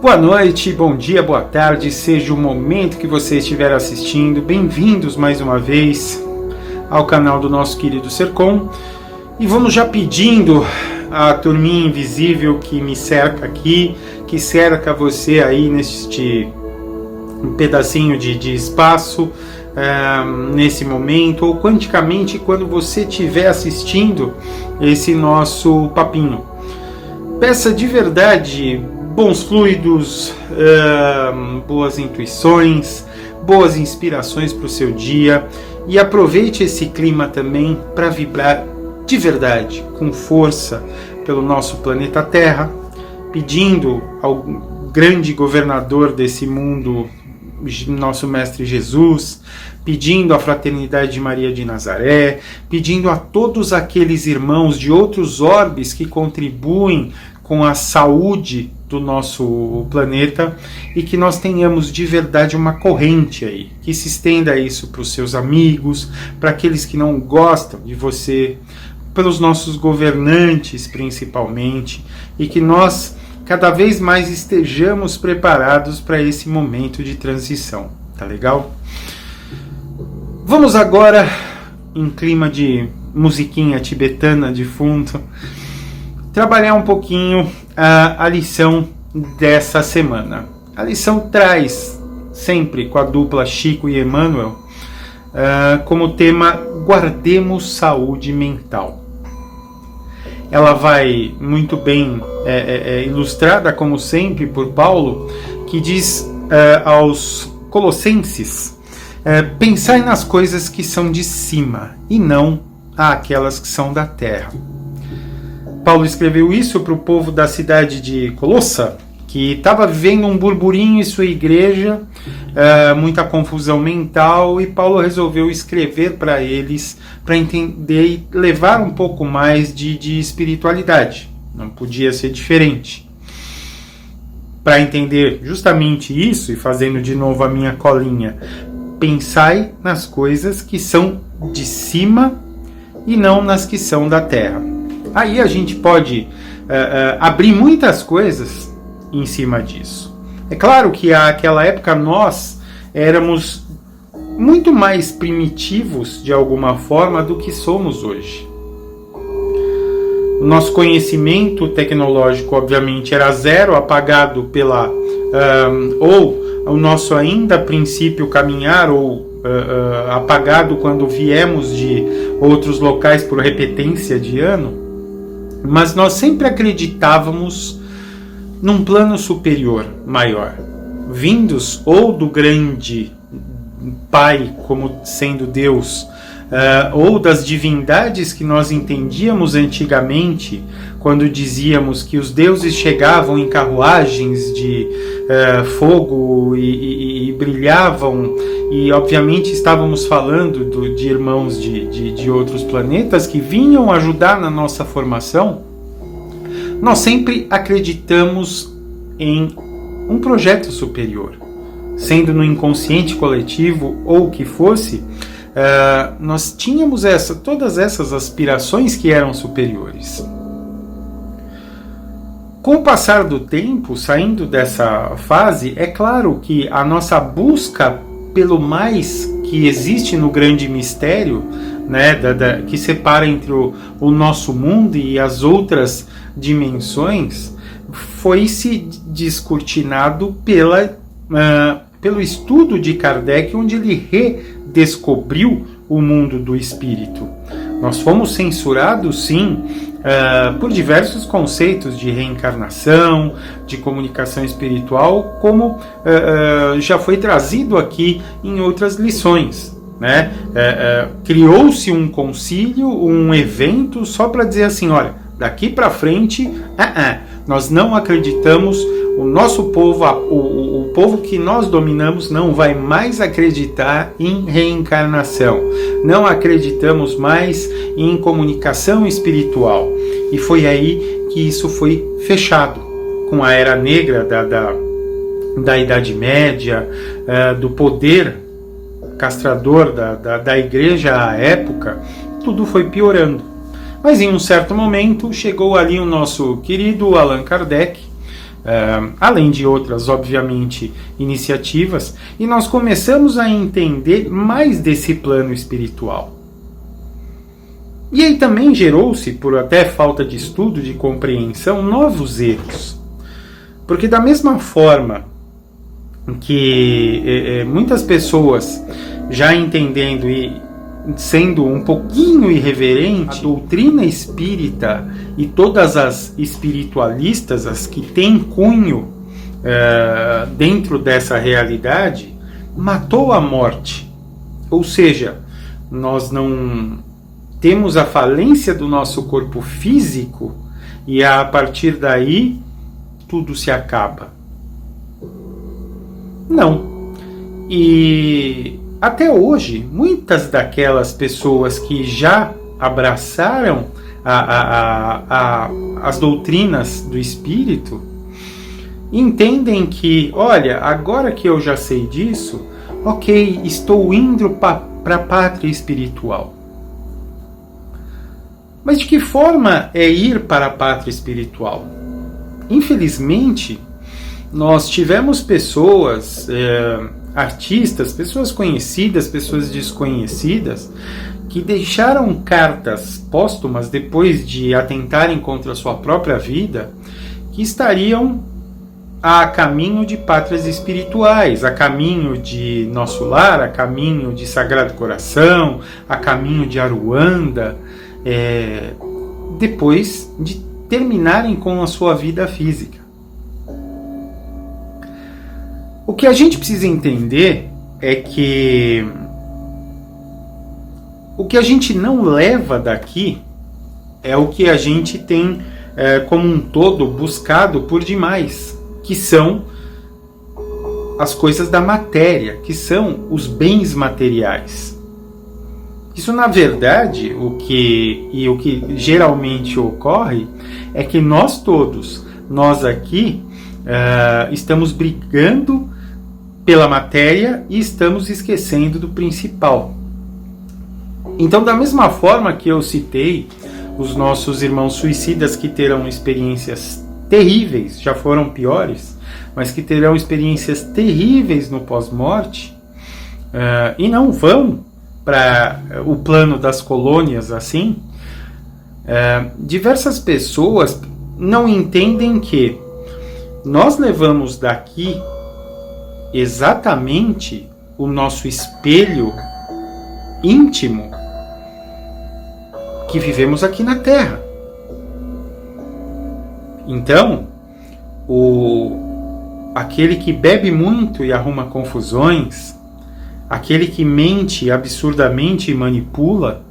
Boa noite, bom dia, boa tarde, seja o momento que você estiver assistindo. Bem-vindos mais uma vez ao canal do nosso querido Sercom. E vamos já pedindo a turminha invisível que me cerca aqui, que cerca você aí neste pedacinho de espaço, nesse momento, ou quanticamente quando você estiver assistindo esse nosso papinho. Peça de verdade bons fluidos, boas intuições, boas inspirações para o seu dia, e aproveite esse clima também para vibrar de verdade, com força pelo nosso planeta Terra, pedindo ao grande governador desse mundo, nosso Mestre Jesus, pedindo à Fraternidade de Maria de Nazaré, pedindo a todos aqueles irmãos de outros orbes que contribuem com a saúde do nosso planeta, e que nós tenhamos de verdade uma corrente aí, que se estenda isso para os seus amigos, para aqueles que não gostam de você, pelos nossos governantes principalmente, e que nós cada vez mais estejamos preparados para esse momento de transição, tá legal? Vamos agora, em clima de musiquinha tibetana de fundo, trabalhar um pouquinho a lição dessa semana. A lição traz, sempre com a dupla Chico e Emmanuel, como tema Guardemos Saúde Mental. Ela vai muito bem ilustrada, como sempre, por Paulo, que diz aos Colossenses, pensai nas coisas que são de cima e não aquelas que são da terra. Paulo escreveu isso para o povo da cidade de Colossa, que estava vivendo um burburinho em sua igreja, muita confusão mental, e Paulo resolveu escrever para eles, para entender e levar um pouco mais de espiritualidade. Não podia ser diferente. Para entender justamente isso, e fazendo de novo a minha colinha, pensai nas coisas que são de cima e não nas que são da terra. Aí a gente pode abrir muitas coisas em cima disso. É claro que naquela época nós éramos muito mais primitivos de alguma forma do que somos hoje. O nosso conhecimento tecnológico obviamente era zero, apagado pela ou o nosso ainda princípio caminhar, ou apagado quando viemos de outros locais por repetência de ano. Mas nós sempre acreditávamos num plano superior, maior, vindos ou do grande Pai, como sendo Deus, ou das divindades que nós entendíamos antigamente, quando dizíamos que os deuses chegavam em carruagens de fogo e brilhavam, e obviamente estávamos falando de irmãos de outros planetas que vinham ajudar na nossa formação. Nós sempre acreditamos em um projeto superior, sendo no inconsciente coletivo ou o que fosse, nós tínhamos todas essas aspirações que eram superiores. Com o passar do tempo, saindo dessa fase, é claro que a nossa busca pelo mais que existe no grande mistério, né, que separa entre o nosso mundo e as outras dimensões, foi se descortinado pelo estudo de Kardec, onde ele redescobriu o mundo do espírito. Nós fomos censurados, sim, por diversos conceitos de reencarnação, de comunicação espiritual, como já foi trazido aqui em outras lições, né? Criou-se um concílio, um evento, só para dizer assim, olha, daqui para frente, nós não acreditamos, o nosso povo, o povo que nós dominamos, não vai mais acreditar em reencarnação, não acreditamos mais em comunicação espiritual. E foi aí que isso foi fechado, com a Era Negra da Idade Média, do poder castrador da igreja à época, tudo foi piorando. Mas em um certo momento chegou ali o nosso querido Allan Kardec, além de outras, obviamente, iniciativas, e nós começamos a entender mais desse plano espiritual. E aí também gerou-se, por até falta de estudo, de compreensão, novos erros. Porque da mesma forma que muitas pessoas, já entendendo e sendo um pouquinho irreverente, a doutrina espírita e todas as espiritualistas, as que têm cunho dentro dessa realidade, matou a morte. Ou seja, nós não temos a falência do nosso corpo físico e a partir daí tudo se acaba. Não. E até hoje, muitas daquelas pessoas que já abraçaram as doutrinas do espírito entendem que, olha, agora que eu já sei disso, ok, estou indo para a pátria espiritual. Mas de que forma é ir para a pátria espiritual? Infelizmente, nós tivemos pessoas, artistas, pessoas conhecidas, pessoas desconhecidas, que deixaram cartas póstumas depois de atentarem contra a sua própria vida, que estariam a caminho de pátrias espirituais, a caminho de Nosso Lar, a caminho de Sagrado Coração, a caminho de Aruanda, depois de terminarem com a sua vida física. O que a gente precisa entender é que o que a gente não leva daqui é o que a gente tem como um todo buscado por demais, que são as coisas da matéria, que são os bens materiais. Isso, na verdade, o que geralmente ocorre é que nós todos, nós aqui, estamos brigando pela matéria e estamos esquecendo do principal. Então, da mesma forma que eu citei os nossos irmãos suicidas que terão experiências terríveis, já foram piores, mas que terão experiências terríveis no pós-morte, e não vão para o plano das colônias assim, diversas pessoas não entendem que nós levamos daqui exatamente o nosso espelho íntimo que vivemos aqui na Terra. Então, aquele que bebe muito e arruma confusões, aquele que mente absurdamente e manipula,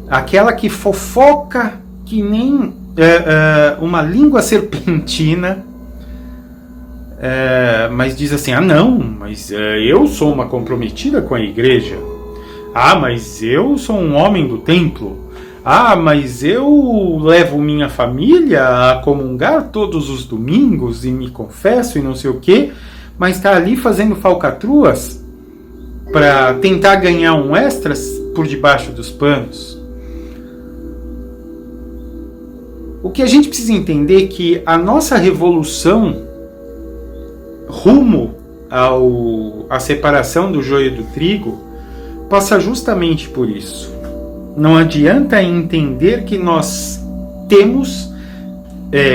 aquela que fofoca que nem uma língua serpentina, mas diz assim, não, mas eu sou uma comprometida com a igreja, mas eu sou um homem do templo, mas eu levo minha família a comungar todos os domingos e me confesso e não sei o quê, mas está ali fazendo falcatruas para tentar ganhar um extras por debaixo dos panos. O que a gente precisa entender é que a nossa revolução rumo à separação do joio do trigo passa justamente por isso. Não adianta entender que nós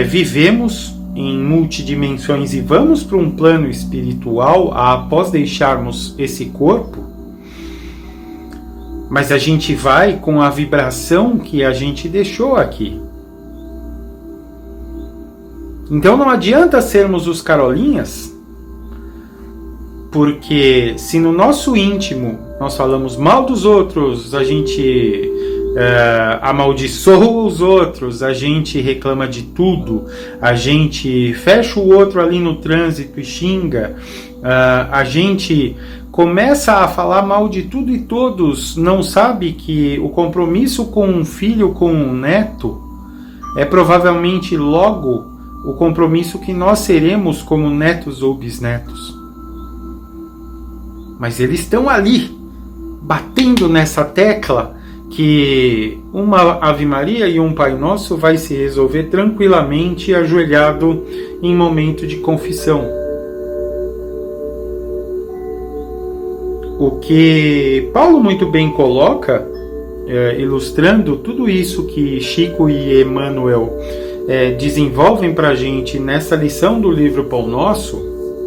vivemos em multidimensões e vamos para um plano espiritual após deixarmos esse corpo, mas a gente vai com a vibração que a gente deixou aqui. Então não adianta sermos os carolinhas, porque se no nosso íntimo nós falamos mal dos outros, a gente amaldiçoa os outros, a gente reclama de tudo, a gente fecha o outro ali no trânsito e xinga, a gente começa a falar mal de tudo e todos, não sabe que o compromisso com um filho, com um neto, é provavelmente logo o compromisso que nós seremos como netos ou bisnetos. Mas eles estão ali, batendo nessa tecla que uma Ave Maria e um Pai Nosso vai se resolver tranquilamente ajoelhado em momento de confissão. O que Paulo muito bem coloca, ilustrando tudo isso que Chico e Emmanuel desenvolvem para a gente nessa lição do livro Pão Nosso,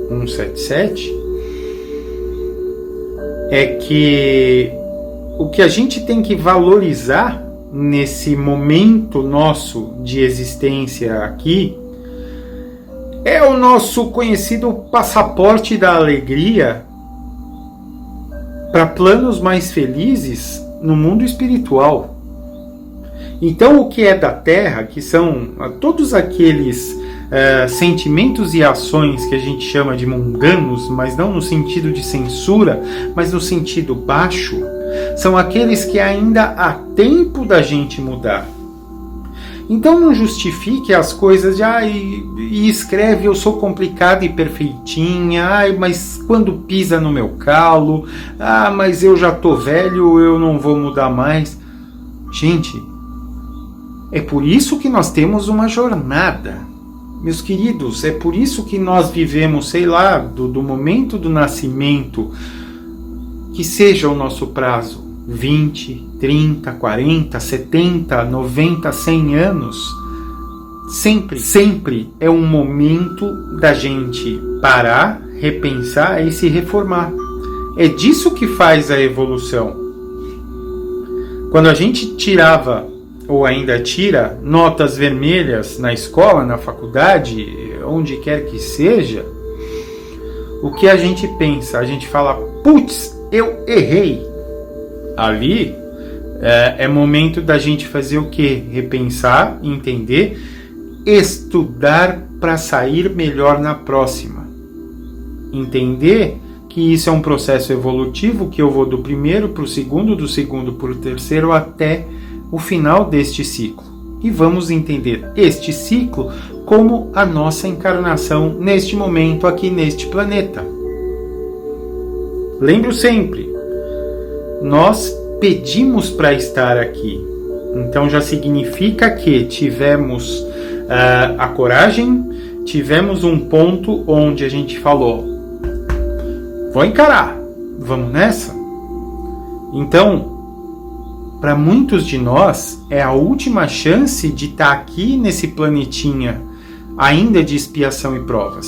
177, é que o que a gente tem que valorizar nesse momento nosso de existência aqui é o nosso conhecido passaporte da alegria para planos mais felizes no mundo espiritual. Então, o que é da Terra, que são todos aqueles sentimentos e ações que a gente chama de mundanos, mas não no sentido de censura, mas no sentido baixo, são aqueles que ainda há tempo da gente mudar. Então não justifique as coisas de e escreve eu sou complicada e perfeitinha, mas quando pisa no meu calo, mas eu já tô velho, eu não vou mudar mais. Gente, é por isso que nós temos uma jornada, meus queridos, é por isso que nós vivemos, sei lá, do momento do nascimento, que seja o nosso prazo, 20, 30, 40, 70, 90, 100 anos, sempre é um momento da gente parar, repensar e se reformar. É disso que faz a evolução. Quando a gente tirava, ou ainda tira, notas vermelhas na escola, na faculdade, onde quer que seja, o que a gente pensa? A gente fala, putz, eu errei. Ali é momento da gente fazer o quê? Repensar, entender, estudar para sair melhor na próxima. Entender que isso é um processo evolutivo, que eu vou do primeiro para o segundo, do segundo para o terceiro, até o final deste ciclo. E vamos entender este ciclo como a nossa encarnação neste momento aqui neste planeta. Lembro sempre, nós pedimos para estar aqui. Então já significa que tivemos a coragem, tivemos um ponto onde a gente falou, vou encarar, vamos nessa? Então, para muitos de nós, é a última chance de estar aqui nesse planetinha, ainda de expiação e provas.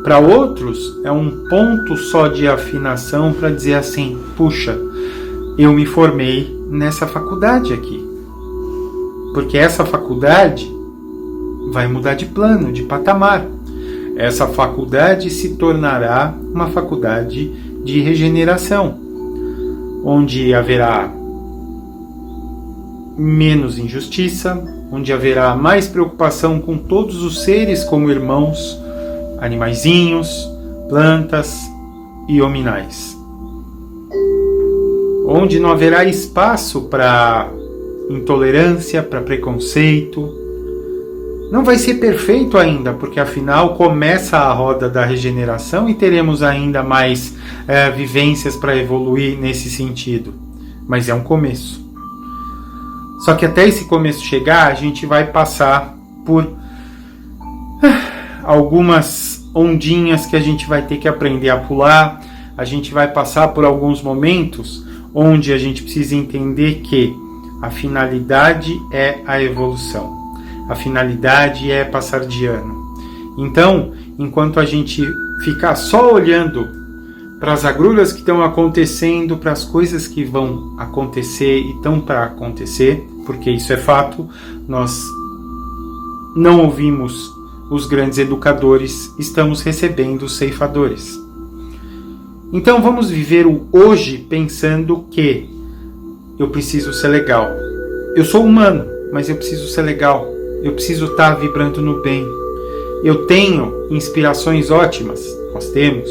Para outros, é um ponto só de afinação para dizer assim, puxa, eu me formei nessa faculdade aqui. Porque essa faculdade vai mudar de plano, de patamar. Essa faculdade se tornará uma faculdade de regeneração, onde haverá menos injustiça, onde haverá mais preocupação com todos os seres como irmãos, animaizinhos, plantas e hominais. Onde não haverá espaço para intolerância, para preconceito. Não vai ser perfeito ainda, porque afinal começa a roda da regeneração e teremos ainda mais vivências para evoluir nesse sentido. Mas é um começo. Só que até esse começo chegar, a gente vai passar por algumas ondinhas que a gente vai ter que aprender a pular. A gente vai passar por alguns momentos onde a gente precisa entender que a finalidade é a evolução. A finalidade é passar de ano. Então, enquanto a gente ficar só olhando para as agrulhas que estão acontecendo, para as coisas que vão acontecer e estão para acontecer, porque isso é fato, nós não ouvimos os grandes educadores, estamos recebendo os ceifadores. Então vamos viver o hoje pensando que eu preciso ser legal. Eu sou humano, mas eu preciso ser legal. Eu preciso estar vibrando no bem. Eu tenho inspirações ótimas, nós temos.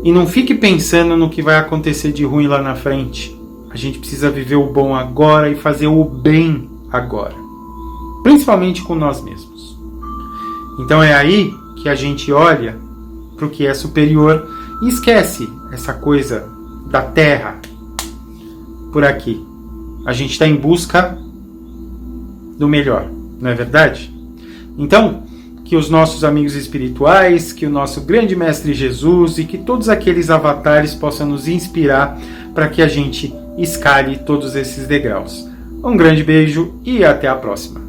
E não fique pensando no que vai acontecer de ruim lá na frente. A gente precisa viver o bom agora e fazer o bem agora. Principalmente com nós mesmos. Então é aí que a gente olha para o que é superior e esquece essa coisa da Terra por aqui. A gente está em busca do melhor, não é verdade? Então, que os nossos amigos espirituais, que o nosso grande Mestre Jesus e que todos aqueles avatares possam nos inspirar para que a gente escale todos esses degraus. Um grande beijo e até a próxima.